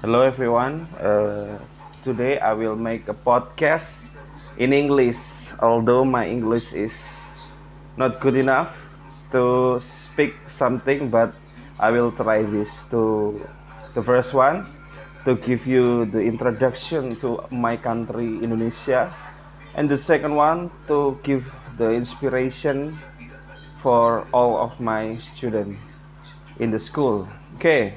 Hello everyone. Today I will make a podcast in English. Although my English is not good enough to speak something, but I will try this. To the first one, to give you the introduction to my country, Indonesia, and the second one to give the inspiration for all of my students in the school. Okay.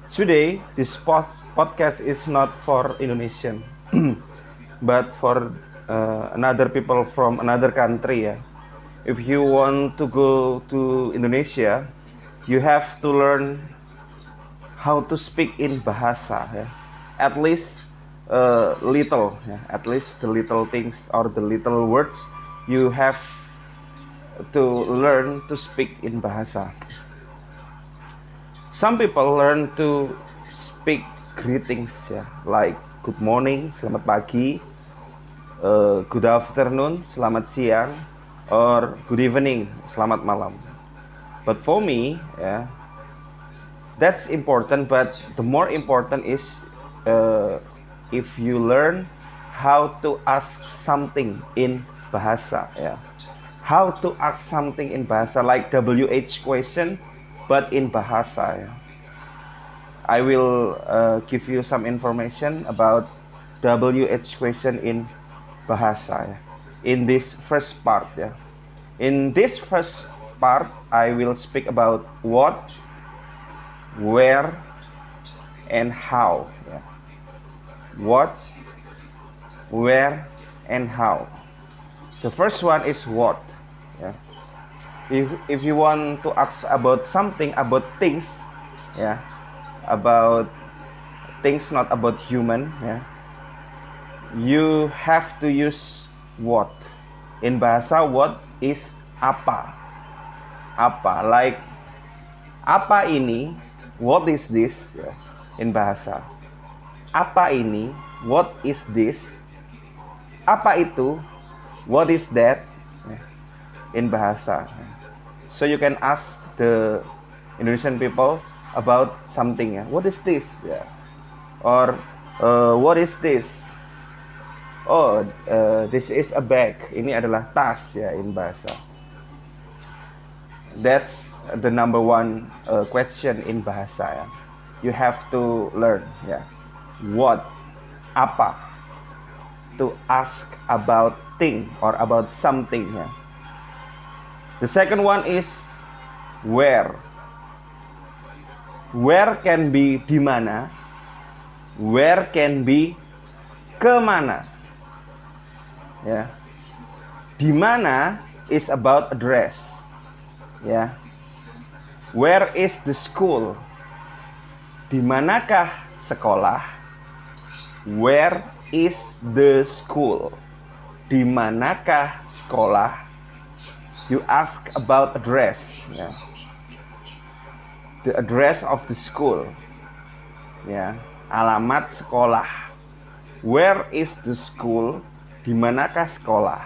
Today, this podcast is not for Indonesian, but for another people from another country. Yeah. If you want to go to Indonesia, you have to learn how to speak in bahasa. Yeah. At least little, yeah. At least the little things or the little words you have to learn to speak in bahasa. Some people learn to speak greetings, ya, like good morning, selamat pagi, good afternoon, selamat siang, or good evening, selamat malam. But for me, yeah, that's important. But the more important is if you learn how to ask something in bahasa, yeah. How to ask something in bahasa, like WH question, but in bahasa. Yeah. I will give you some information about WH question in bahasa. Yeah. In this first part. Yeah. In this first part, I will speak about what, where, and how. Yeah. What, where, and how. The first one is what. Yeah. If you want to ask about something, about things, yeah, about things not about human, yeah, you have to use what. In bahasa, what is apa. Apa, like apa ini, what is this, yeah, in bahasa. Apa ini, what is this. Apa itu, what is that, yeah, in bahasa. So you can ask the Indonesian people about something. Yeah. What is this? Yeah. Or what is this? Oh, this is a bag. Ini adalah tas, ya, in bahasa. That's the number one question in bahasa. Ya. You have to learn. Yeah. What? Apa? To ask about thing or about something. Yeah. The second one is where. Where can be di mana. Where can be kemana. Ya. Di mana is about address. Ya. Where is the school? Di manakah sekolah? Where is the school? Di manakah sekolah? You ask about address, yeah. The address of the school, yeah. Alamat sekolah. Where is the school? Di manakah sekolah?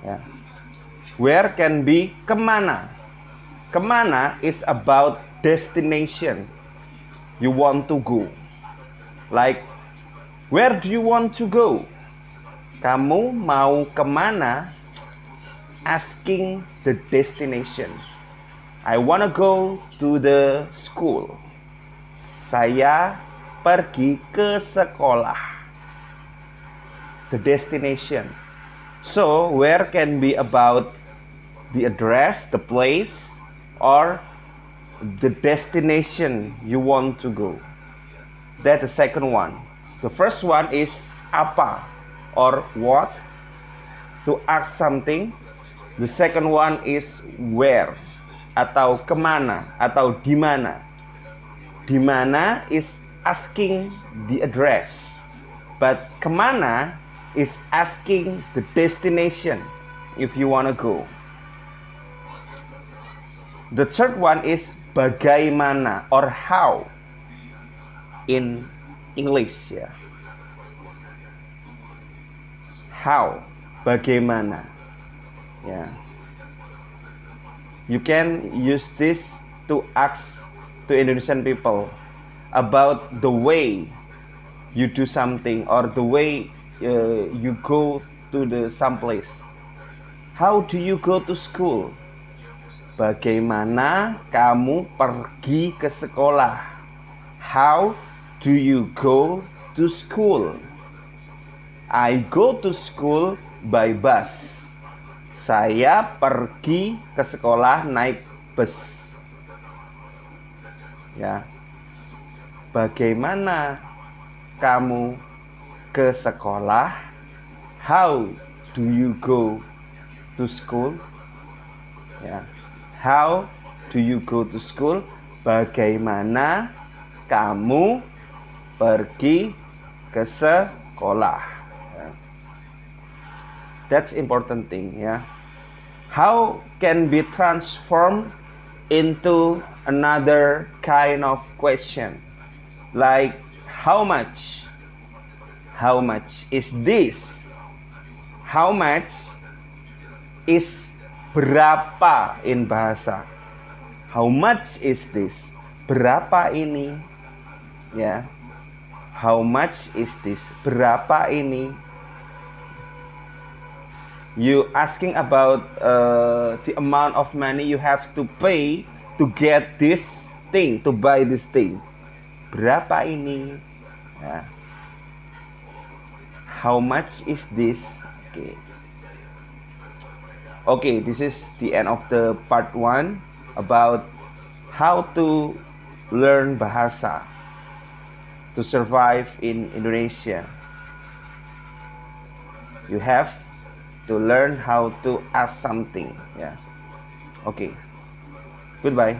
Yeah. Where can be kemana. Kemana is about destination. You want to go. Like, where do you want to go? Kamu mau kemana? Asking the destination. I wanna go to the school. Saya pergi ke sekolah. The destination. So, where can be about the address, the place, or the destination you want to go. That's the second one. The first one is apa or what, to ask something. The second one is where, atau kemana, atau di mana. Di mana is asking the address, but kemana is asking the destination if you wanna go. The third one is bagaimana or how in English, ya. How, bagaimana. Yeah. You can use this to ask to Indonesian people about the way you do something or the way you go to the someplace. How do you go to school? Bagaimana kamu pergi ke sekolah? How do you go to school? I go to school by bus. Saya pergi ke sekolah naik bus. Ya. Bagaimana kamu ke sekolah? How do you go to school? Ya. How do you go to school? Bagaimana kamu pergi ke sekolah? Ya. That's important thing, ya. How can be transformed into another kind of question, like how much? How much is this? How much is berapa in bahasa? How much is this? Berapa ini? Ya. How much is this? Berapa ini? You asking about the amount of money you have to pay to get this thing, to buy this thing. Berapa ini? Ya. How much is this? Okay. Okay, this is the end of the part 1 about how to learn bahasa to survive in Indonesia. You have to learn how to ask something. Yeah. Okay. Goodbye.